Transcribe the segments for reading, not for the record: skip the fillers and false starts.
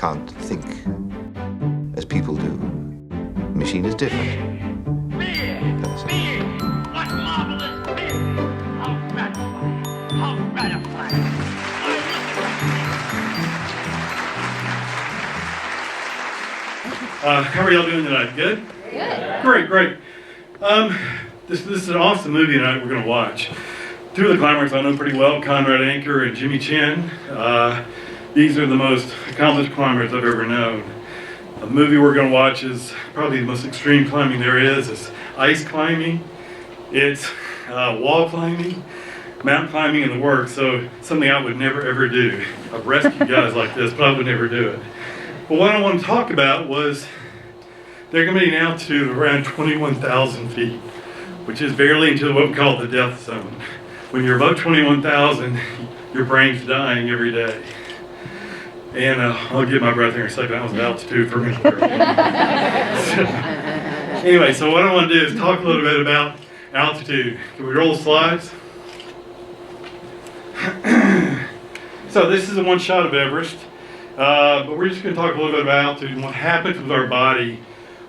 can't think as people do. The machine is different. Beer! What marvelous beer! How gratifying! How gratifying! How are y'all doing tonight? Good? Good. Great. This is an awesome movie tonight we're going to watch. Two of the climbers I know pretty well, Conrad Anker and Jimmy Chin. These are the most accomplished climbers I've ever known. The movie we're going to watch is probably the most extreme climbing there is. It's ice climbing, it's wall climbing, mountain climbing, and the works. So something I would never ever do. I've rescued guys like this, but I would never do it. But what I want to talk about was they're going to be an altitude of around 21,000 feet, which is barely into what we call the death zone. When you're above 21,000, your brain's dying every day. And I'll get my breath here in a second. That was an altitude for me. Anyway, so what I want to do is talk a little bit about altitude. Can we roll the slides? So this is a one shot of Everest. But we're just going to talk a little bit about altitude and what happens with our body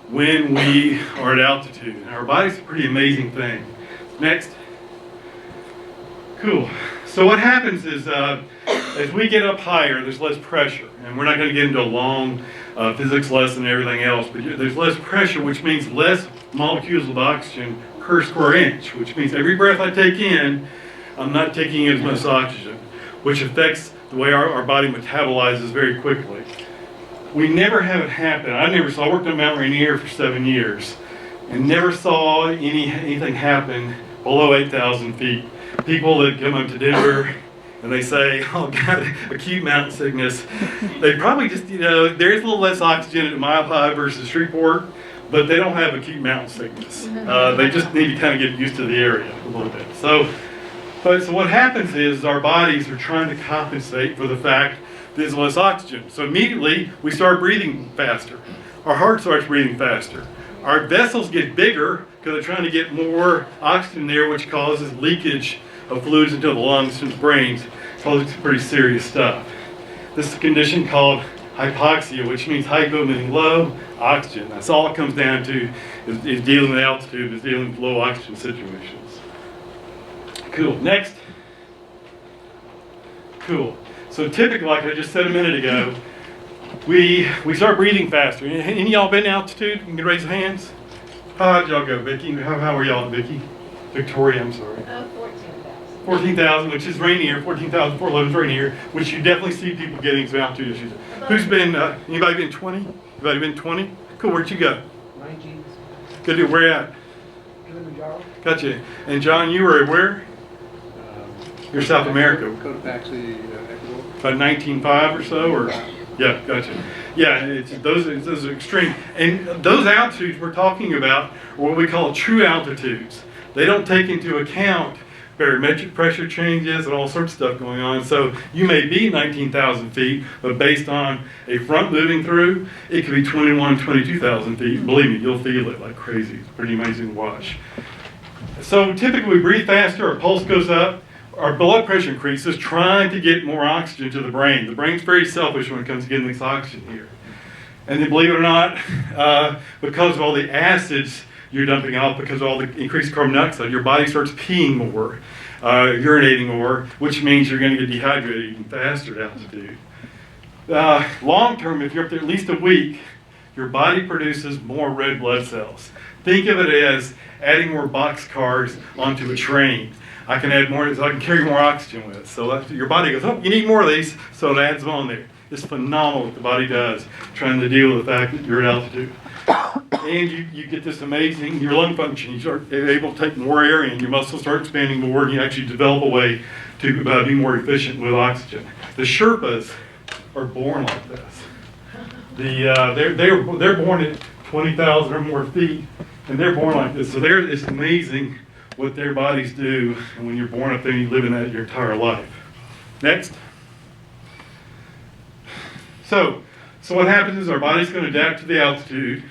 when we are at altitude. And our body's a pretty amazing thing. Next. Cool. So what happens is as we get up higher, there's less pressure. And we're not going to get into a long physics lesson and everything else, but there's less pressure, which means less molecules of oxygen per square inch, which means every breath I take in, I'm not taking in as much oxygen, which affects the way our body metabolizes very quickly. We never have it happen. I worked on Mount Rainier for 7 years and never saw anything happen below 8,000 feet. People that come up to Denver and they say, oh God, acute mountain sickness. They probably just, there's a little less oxygen at Mile High versus Shreveport, but they don't have acute mountain sickness. They just need to kind of get used to the area a little bit. So what happens is our bodies are trying to compensate for the fact there's less oxygen. So immediately we start breathing faster. Our heart starts breathing faster. Our vessels get bigger because they're trying to get more oxygen there, which causes leakage of fluids into the lungs and the brains. Causes pretty serious stuff. This is a condition called hypoxia, which means hypo meaning low, oxygen. That's all it comes down to is dealing with altitude, is dealing with low oxygen situations. Cool. Next. Cool. So typically, like I just said a minute ago, we start breathing faster. Any of y'all been to altitude? You can raise your hands. How did y'all go, Vicki? How were y'all, Vicki? Victoria, I'm sorry. 14,000. 14,000, which is Rainier. 14,411 is Rainier, which you definitely see people getting some altitude issues. Who's been? Anybody been 20? Anybody been 20? Cool. Where'd you go? 19. Good. Where at? Kilimanjaro. Gotcha. And John, you were where? You're South America. Cotopaxi, Ecuador. About 19.5 or so, or yeah, gotcha. Yeah, those are extreme, and those altitudes we're talking about are what we call true altitudes. They don't take into account barometric pressure changes and all sorts of stuff going on. So you may be 19,000 feet, but based on a front moving through, it could be 21, 22,000 feet. Believe me, you'll feel it like crazy. It's pretty amazing to watch. So typically we breathe faster, our pulse goes up. Our blood pressure increases, trying to get more oxygen to the brain. The brain's very selfish when it comes to getting this oxygen here. And then believe it or not, because of all the acids you're dumping off, because of all the increased carbon dioxide, your body starts peeing more, urinating more, which means you're going to get dehydrated even faster at altitude. Long term, if you're up there at least a week, your body produces more red blood cells. Think of it as adding more boxcars onto a train. I can add more, so I can carry more oxygen with it. So your body goes, oh, you need more of these, so it adds them on there. It's phenomenal what the body does, trying to deal with the fact that you're at altitude. And you get this amazing, your lung function, you start able to take more air in, your muscles start expanding more, and you actually develop a way to be more efficient with oxygen. The Sherpas are born like this. They're born at 20,000 or more feet, and they're born like this. So it's amazing what their bodies do, and when you're born up there, you live in that your entire life. Next. So what happens is our body's going to adapt to the altitude,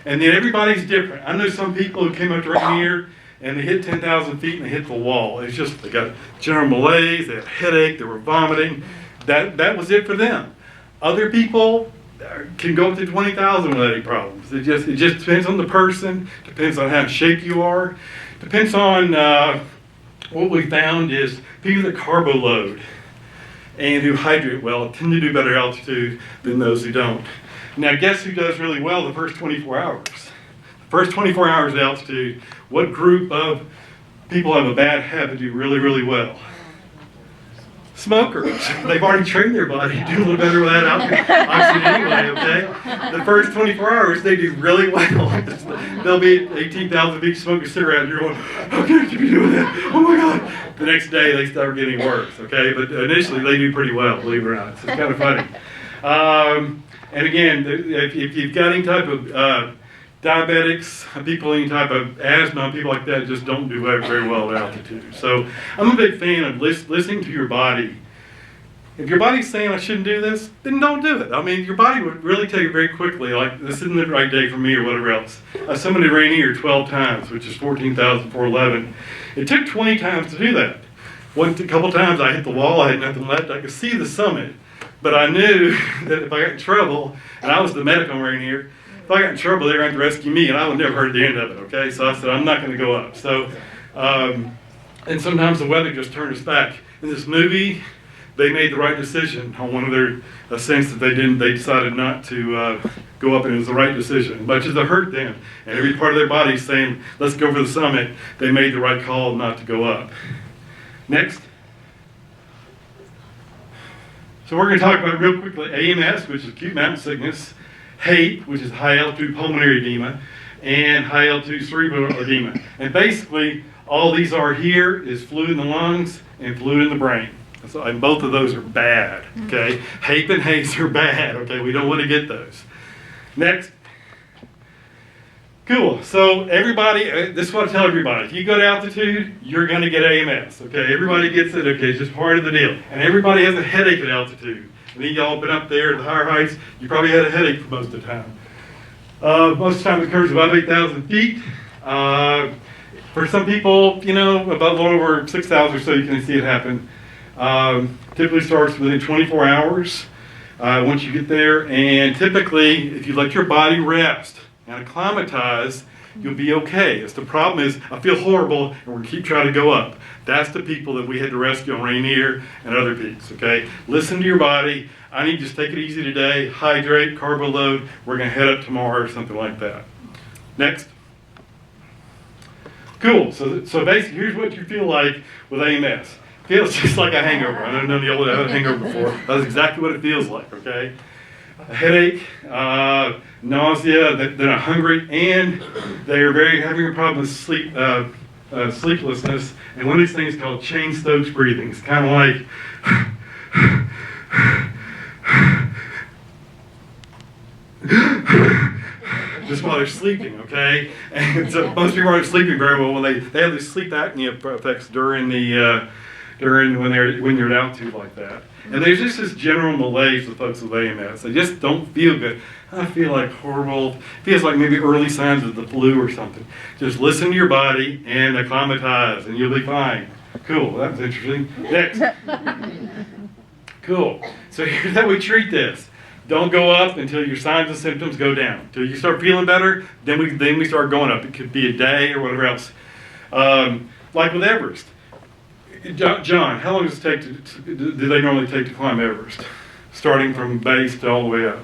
and then everybody's different. I know some people who came up to Rainier and they hit 10,000 feet and they hit the wall. It's just they got general malaise, they had a headache, they were vomiting. That was it for them. Other people, can go up to 20,000 without any problems. It just depends on the person, depends on how in shape you are, depends on what we found is people that carbo load and who hydrate well tend to do better altitude than those who don't. Now guess who does really well the first 24 hours? The first 24 hours at altitude, what group of people have a bad habit do really, really well? Smokers. They've already trained their body to do a little better without oxygen anyway, okay? The first 24 hours, they do really well. They'll be 18,000 feet smoking a cigarette, and you're going, how can you be doing that? Oh my God. The next day, they start getting worse, okay? But initially, they do pretty well, believe it or not. It's kind of funny. And again, if you've got any type of diabetics, people any type of asthma, people like that just don't do very well at altitude. So I'm a big fan of listening to your body. If your body's saying I shouldn't do this, then don't do it. I mean, your body would really tell you very quickly, like, this isn't the right day for me or whatever else. I summited Rainier 12 times, which is 14,411. It took 20 times to do that. A couple times I hit the wall, I had nothing left. I could see the summit, but I knew that if I got in trouble, and I was the medic on Rainier, if I got in trouble, they were going to rescue me, and I would never heard the end of it, okay? So I said, I'm not going to go up. So, and sometimes the weather just turned us back. In this movie, they made the right decision on one of their ascents that they decided not to go up, and it was the right decision. As much as it hurt them, and every part of their body saying, let's go for the summit, they made the right call not to go up. Next. So we're going to talk about real quickly AMS, which is acute mountain sickness, HAPE, which is high altitude pulmonary edema, and high altitude cerebral edema. And basically, all these are here is fluid in the lungs and fluid in the brain. So, and both of those are bad, okay? HAPE and HACE are bad, okay? We don't want to get those. Next. Cool. So everybody, this is what I tell everybody. If you go to altitude, you're going to get AMS, okay? Everybody gets it, okay? It's just part of the deal. And everybody has a headache at altitude. I mean, y'all been up there at the higher heights, you probably had a headache for most of the time. Most of the time it occurs above 8,000 feet. For some people, you know, about a little over 6,000 or so, you can see it happen. Typically starts within 24 hours once you get there. And typically, if you let your body rest and acclimatize, you'll be okay. It's the problem is, I feel horrible, and we're going to keep trying to go up. That's the people that we had to rescue on Rainier and other peaks, okay? Listen to your body. I need to just take it easy today, hydrate, carbo load. We're going to head up tomorrow or something like that. Next. Cool. So basically, here's what you feel like with AMS. It feels just like a hangover. I don't know the old had a hangover before. That's exactly what it feels like, okay? A headache, nausea, they're hungry, and they're having a problem with sleeplessness. And one of these things is called Cheyne-Stokes breathing. It's kind of like just while they're sleeping, okay? And so most people aren't sleeping very well when they have these sleep apnea effects during when you're at altitude like that. And there's just this general malaise with folks with AMS. They just don't feel good. I feel like horrible. It feels like maybe early signs of the flu or something. Just listen to your body and acclimatize, and you'll be fine. Cool. That was interesting. Next. Cool. So here's how we treat this. Don't go up until your signs and symptoms go down. Until you start feeling better, then we start going up. It could be a day or whatever else. Like with Everest. John, how long does it take do they normally take to climb Everest? Starting from base to all the way up?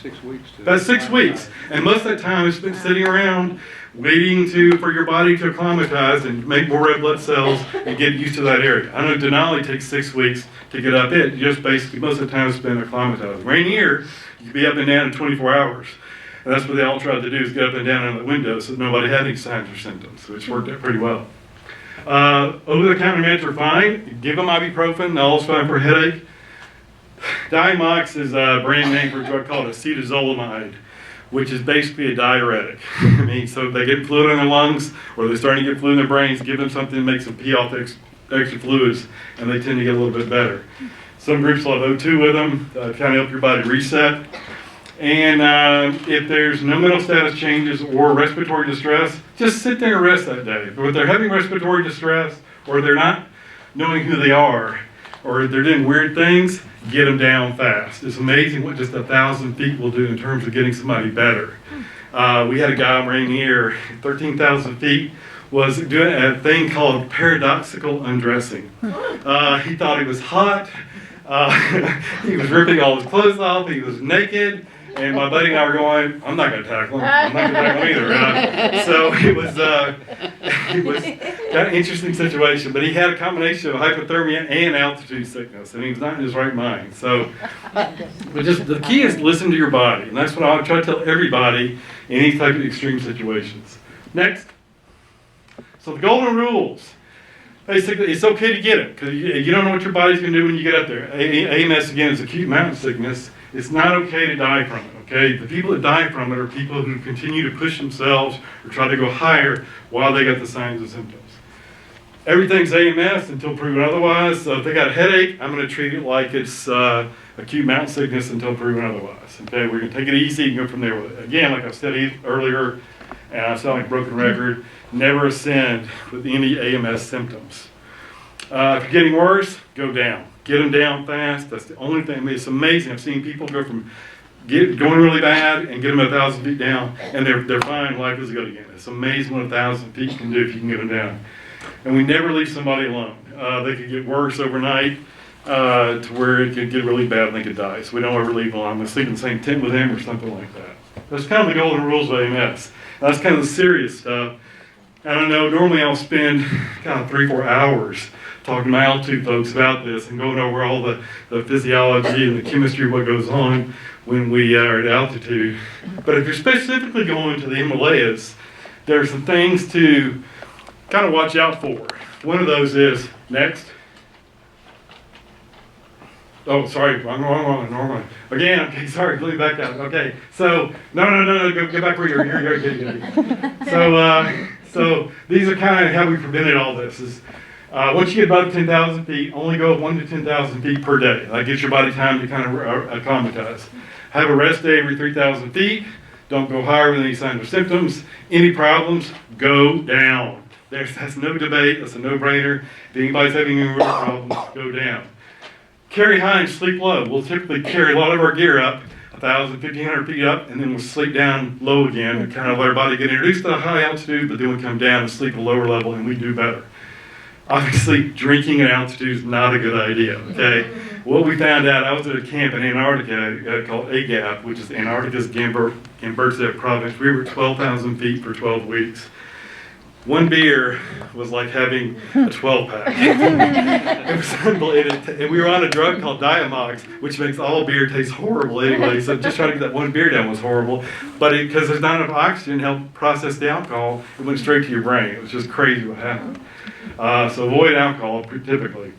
6 weeks. About 6 weeks. And most of that time is spent sitting around waiting for your body to acclimatize and make more red blood cells and get used to that area. I know Denali takes 6 weeks to get up it. Just basically most of the time is spent acclimatizing. Rainier, you can be up and down in 24 hours. And that's what they all tried to do is get up and down on the window so nobody had any signs or symptoms, which worked out pretty well. Over-the-counter meds are fine. Give them ibuprofen. They're always fine for a headache. Diamox is a brand name for a drug called acetazolamide, which is basically a diuretic. I mean, so if they get fluid in their lungs or they're starting to get fluid in their brains, give them something that makes them pee off the extra fluids, and they tend to get a little bit better. Some groups will have O2 with them, kind of help your body reset. And if there's no mental status changes or respiratory distress, just sit there and rest that day. But if they're having respiratory distress or they're not knowing who they are, or they're doing weird things, get them down fast. It's amazing what just 1,000 feet will do in terms of getting somebody better. We had a guy right here, 13,000 feet, was doing a thing called paradoxical undressing. He thought he was hot. He was ripping all his clothes off. He was naked. And my buddy and I were going, I'm not going to tackle him. I'm not going to tackle him either. Right? So it was kind of an interesting situation. But he had a combination of hypothermia and altitude sickness, and he was not in his right mind. So, but just the key is listen to your body, and that's what I try to tell everybody in any type of extreme situations. Next. So the golden rules. Basically, it's okay to get it because you don't know what your body's going to do when you get up there. AMS again is acute mountain sickness. It's not okay to die from it, okay? The people that die from it are people who continue to push themselves or try to go higher while they got the signs and symptoms. Everything's AMS until proven otherwise. So if they got a headache, I'm going to treat it like it's acute mountain sickness until proven otherwise. Okay, we're going to take it easy and go from there with it. Again, like I said earlier, and I sound like a broken record, never ascend with any AMS symptoms. If you're getting worse, go down. Get them down fast. That's the only thing. I mean, it's amazing. I've seen people go from going really bad and get them 1,000 feet down, and they're fine. Life is good again. It's amazing what 1,000 feet can do if you can get them down. And we never leave somebody alone. They could get worse overnight to where it could get really bad and they could die. So we don't ever leave them alone. We sleep in the same tent with them or something like that. That's kind of the golden rules of AMS. That's kind of the serious stuff. I don't know. Normally I'll spend kind of 3-4 hours talking to my altitude folks about this and going over all the physiology and the chemistry of what goes on when we are at altitude. But if you're specifically going to the Himalayas, there are some things to kind of watch out for. One of those is, next. Oh, sorry, wrong one. Again, okay, sorry, let me back out. Okay, so, no, go back where you're good. So these are kind of how we prevented all this. Is once you get above 10,000 feet, only go up 1 to 10,000 feet per day. That gives your body time to kind of acclimatize. Have a rest day every 3,000 feet. Don't go higher with any signs or symptoms. Any problems, go down. That's no debate. That's a no-brainer. If anybody's having any real problems, go down. Carry high and sleep low. We'll typically carry a lot of our gear up, 1,000, 1,500 feet up, and then we'll sleep down low again and kind of let our body get introduced to a high altitude, but then we come down and sleep at a lower level and we do better. Obviously, drinking at altitude is not a good idea, okay? What we found out, I was at a camp in Antarctica called AGAP, which is Antarctica's Gamburtsev province. We were at 12,000 feet for 12 weeks. One beer was like having a 12-pack. It was unbelievable. And we were on a drug called Diamox, which makes all beer taste horrible anyway. So just trying to get that one beer down was horrible. But because there's not enough oxygen to help process the alcohol, it went straight to your brain. It was just crazy what happened. So avoid alcohol typically.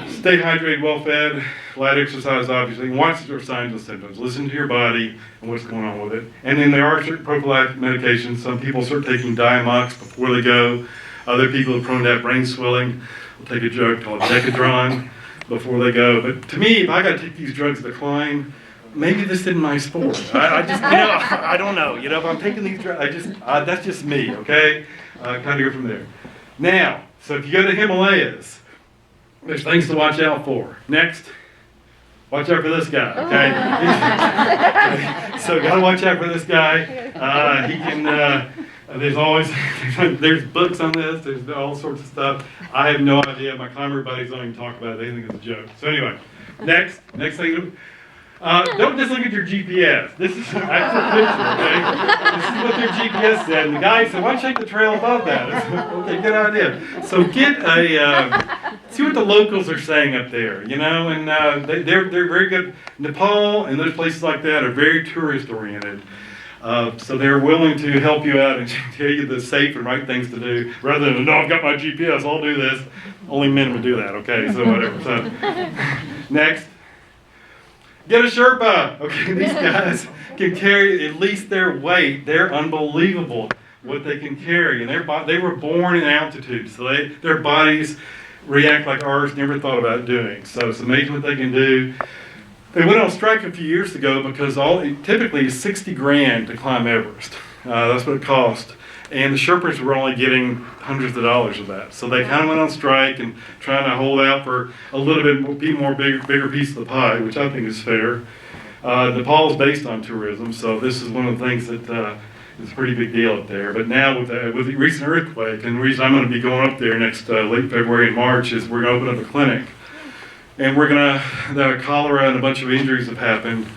Stay hydrated, well-fed, light exercise, obviously, and watch your signs and symptoms. Listen to your body and what's going on with it. And then there are certain prophylactic medications. Some people start taking Diamox before they go. Other people are prone to have brain swelling. Will take a drug called Decadron before they go. But to me, if I got to take these drugs to climb, maybe this isn't my sport. I just, I don't know. If I'm taking these drugs, that's just me, okay? Kind of go from there. Now, so if you go to Himalayas, there's things to watch out for. Next, watch out for this guy, okay? So gotta watch out for this guy. He can, there's always, there's books on this, there's all sorts of stuff. I have no idea. My climber buddies don't even talk about it. They think it's a joke. So anyway, next thing. Don't just look at your GPS. This is an actual picture, okay? This is what their GPS said. And the guy said, why don't you take the trail above that? I said, okay, good idea. So get see what the locals are saying up there, and they're very good. Nepal and those places like that are very tourist oriented. So they're willing to help you out and tell you the safe and right things to do, rather than, no, I've got my GPS, I'll do this. Only men would do that, okay, so whatever. So, next. Get a Sherpa. Okay, these guys can carry at least their weight. They're unbelievable what they can carry. And they were born in altitude, so their bodies react like ours never thought about doing. So it's amazing what they can do. They went on strike a few years ago because typically it's $60,000 to climb Everest. That's what it cost. And the Sherpas were only getting hundreds of dollars of that. So they kind of went on strike and trying to hold out for a little bit bigger piece of the pie, which I think is fair. Nepal is based on tourism, so this is one of the things that is a pretty big deal up there. But now with the recent earthquake, and the reason I'm going to be going up there next late February and March is we're going to open up a clinic. And the cholera and a bunch of injuries have happened.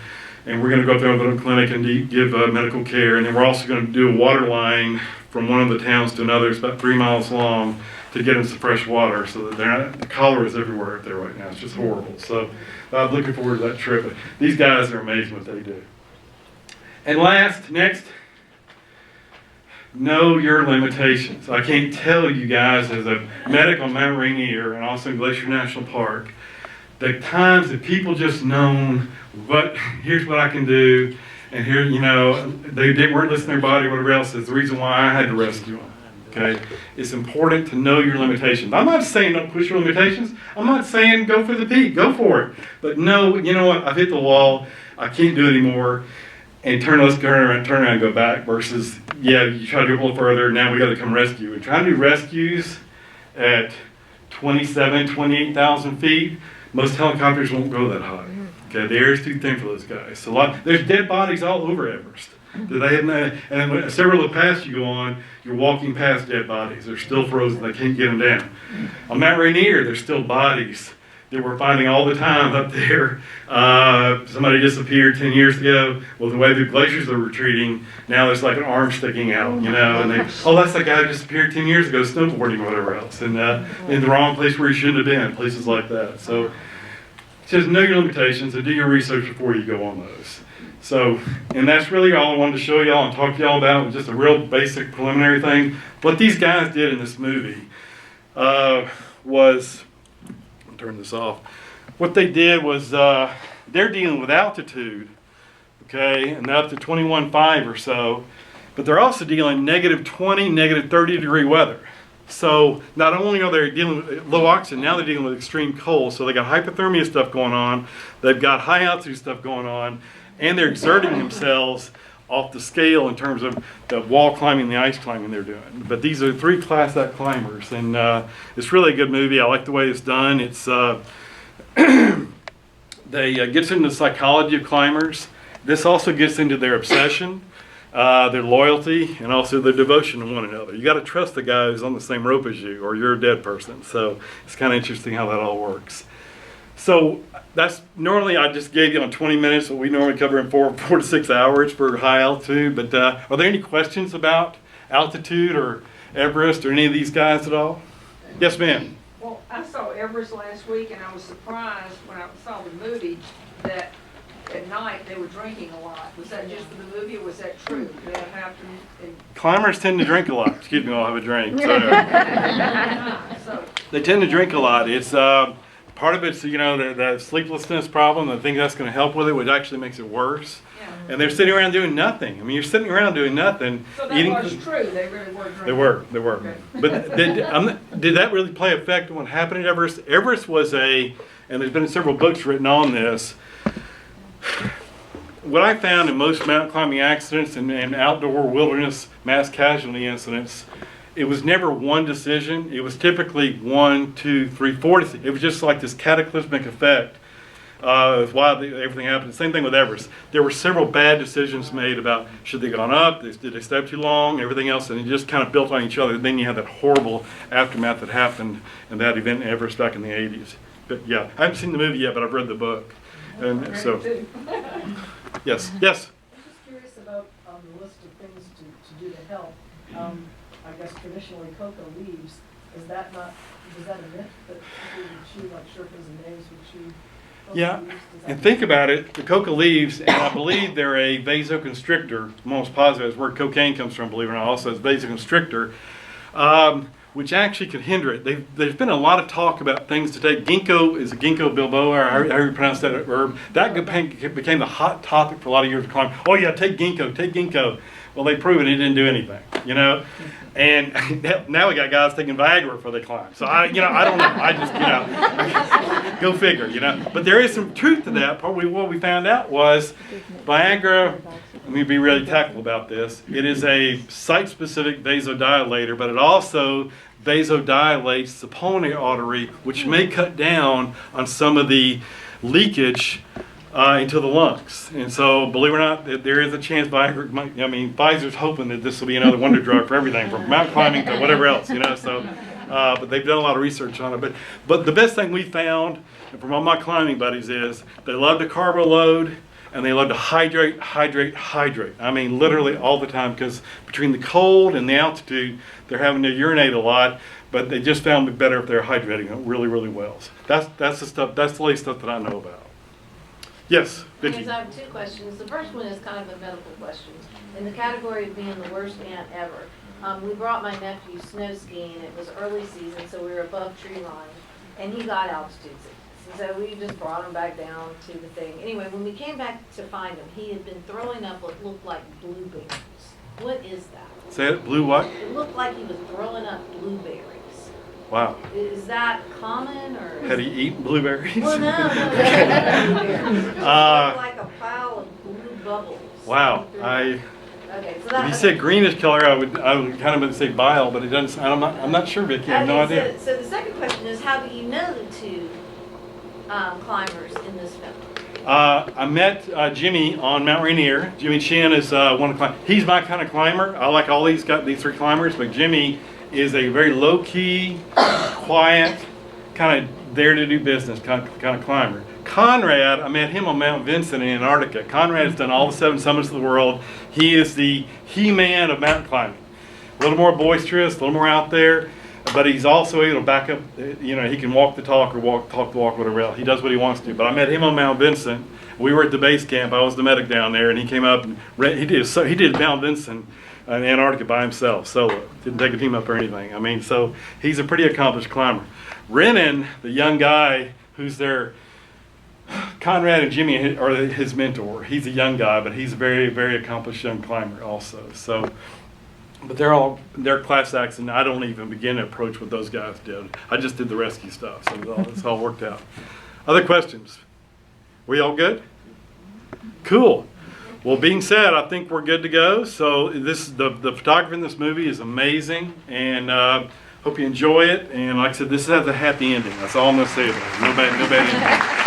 And we're going to go through a clinic and give medical care. And then we're also going to do a water line from one of the towns to another. It's about 3 miles long to get them some fresh water so that the cholera is everywhere up there right now. It's just horrible. So I'm looking forward to that trip. But these guys are amazing what they do. And next, know your limitations. I can't tell you guys as a medic on Mount Rainier and also in Glacier National Park, the times that people just known here's what I can do, and here, they weren't listening to their body or whatever else is the reason why I had to rescue them. Okay? It's important to know your limitations. I'm not saying don't push your limitations. I'm not saying go for the peak. Go for it. But no, you know what? I've hit the wall. I can't do it anymore. And let's turn around and go back versus, you try to go a little further, now we got to come rescue. And trying to do rescues at 28,000 feet, most helicopters won't go that high. Okay, the air is too thin for those guys. So there's dead bodies all over Everest. And several of the paths you go on, you're walking past dead bodies. They're still frozen. They can't get them down. On Mount Rainier, there's still bodies that we're finding all the time up there. Somebody disappeared 10 years ago. Well, the way the glaciers are retreating, now there's like an arm sticking out, and that's the guy who disappeared 10 years ago snowboarding or whatever else, and in the wrong place where he shouldn't have been, places like that. So just know your limitations and do your research before you go on those. So, and that's really all I wanted to show y'all and talk to y'all about, just a real basic preliminary thing. What these guys did in this movie was, turn this off. What they did was they're dealing with altitude, okay, and up to 21.5 or so, but they're also dealing -20, -30 degree weather. So not only are they dealing with low oxygen, now they're dealing with extreme cold. So they got hypothermia stuff going on, they've got high altitude stuff going on, and they're exerting themselves off the scale in terms of the wall climbing, the ice climbing they're doing. But these are 3 Class Act climbers, and it's really a good movie. I like the way it's done. It's gets into the psychology of climbers. This also gets into their obsession, their loyalty, and also their devotion to one another. You got to trust the guy who's on the same rope as you, or you're a dead person. So it's kind of interesting how that all works. So that's normally I just gave you on 20 minutes what we normally cover in 4 to 6 hours for high altitude. But are there any questions about altitude or Everest or any of these guys at all? Yes, ma'am. Well, I saw Everest last week, and I was surprised when I saw the movie that at night they were drinking a lot. Was that just for the movie, or was that true? Did that happen? Climbers tend to drink a lot. Excuse me, I'll have a drink. So, they tend to drink a lot. It's part of it's the sleeplessness problem. I think that's going to help with it, which actually makes it worse. yeah. And they're sitting around doing nothing. I mean, you're sitting around doing nothing. So that was true. They really were drinking. They were. Okay. But did that really play effect on what happened at Everest? Everest was and there's been several books written on this. What I found in most mountain climbing accidents and outdoor wilderness mass casualty incidents, it was never one decision. It was typically 1, 2, 3, 4. It was just like this cataclysmic effect. Why everything happened. Same thing with Everest. There were several bad decisions made about should they gone up, did they stay up too long, everything else, and it just kind of built on each other. Then you had that horrible aftermath that happened in that event in Everest back in the 80s. But yeah, I haven't seen the movie yet, but I've read the book. And so, yes. I'm just curious about the list of things to do to help. I guess traditionally coca leaves. Is that a myth that people would chew, like Sherpas and Naves would chew? Yeah, and think about it, the coca leaves, and I believe they're a vasoconstrictor. I'm almost positive that's where cocaine comes from, believe it or not, also as vasoconstrictor, which actually could hinder it. There's been a lot of talk about things to take. Ginkgo is a Ginkgo biloba, or how you pronounce that herb. That became the hot topic for a lot of years to climb. Oh yeah, take ginkgo. Well, they proved it didn't do anything, you know? And now we got guys taking Viagra before they climb. So I don't know. I just, go figure, But there is some truth to that. Probably what we found out was Viagra, let me be really tactful about this. It is a site-specific vasodilator, but it also vasodilates the pulmonary artery, which may cut down on some of the leakage into the lungs. And so, believe it or not, there is a chance Viagra might, Pfizer's hoping that this will be another wonder drug for everything, from mountain climbing to whatever else, So, but they've done a lot of research on it. But the best thing we found, and from all my climbing buddies, is they love to carbo load and they love to hydrate. Literally all the time, because between the cold and the altitude, they're having to urinate a lot. But they just found it better if they're hydrating really, really well. So that's the stuff. That's the latest stuff that I know about. Yes, Vicki. Yes, I have 2 questions. The first one is kind of a medical question. In the category of being the worst aunt ever, we brought my nephew snow skiing. It was early season, so we were above tree line, and he got altitude sickness. So we just brought him back down to the thing. Anyway, when we came back to find him, he had been throwing up what looked like blueberries. What is that? Say it. Blue what? It looked like he was throwing up blueberries. Wow. Is that common, or? Had he eaten blueberries? Well, no, it looked like a pile of blue bubbles. Wow. Okay, so that. If you said greenish color, I would kind of say bile, but it doesn't. I'm not sure, Vicki. I have no idea. So the second question is, how do you know the 2 climbers in this film? I met Jimmy on Mount Rainier. Jimmy Chin is one of the climbers. He's my kind of climber. I like all these 3 climbers, but Jimmy is a very low-key, quiet, kind of there to do business kind of climber. Conrad, I met him on Mount Vincent in Antarctica. Conrad has done all the 7 summits of the world. He is the he-man of mountain climbing. A little more boisterous, a little more out there, but he's also able to back up, he can walk the talk or talk the walk, whatever else. He does what he wants to. But I met him on Mount Vincent. We were at the base camp. I was the medic down there, and he came up and he did Mount Vincent in Antarctica by himself, solo. Didn't take a team up or anything. So he's a pretty accomplished climber. Renan, the young guy who's there, Conrad and Jimmy are his mentor. He's a young guy, but he's a very, very accomplished young climber also. So, but they're class acts, and I don't even begin to approach what those guys did. I just did the rescue stuff, so it's all worked out. Other questions? We all good? Cool. Well, being said, I think we're good to go. So the photography in this movie is amazing, and hope you enjoy it. And like I said, this has a happy ending. That's all I'm going to say about it. No bad ending.